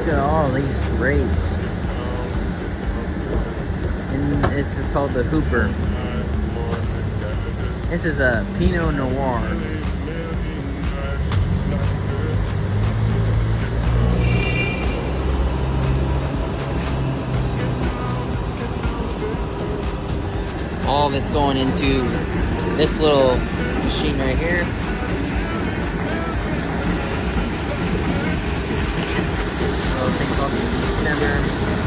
Look at all these grapes. And this is called the Hooper. This is a Pinot Noir. All that's going into this little machine right here. Little thing called the yeast stemmer.